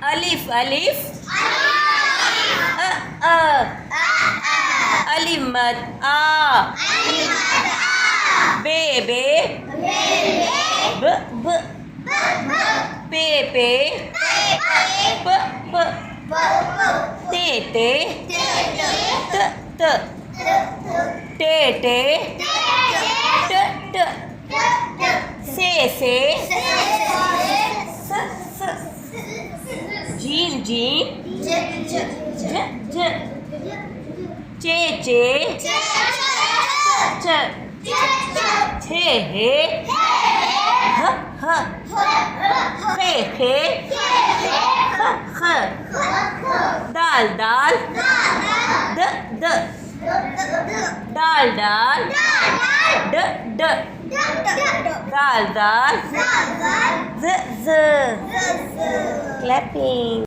अलिफ अलिफ अलिमत आ बे बे ब ब पे पे प प ते ते त त टे टे ट ट से स स जीन जीन ज ज चे चे च छे हे ह ह खे खे ख ख दाल दाल द द दाल दाल ड ड दाल दाल ज ज clapping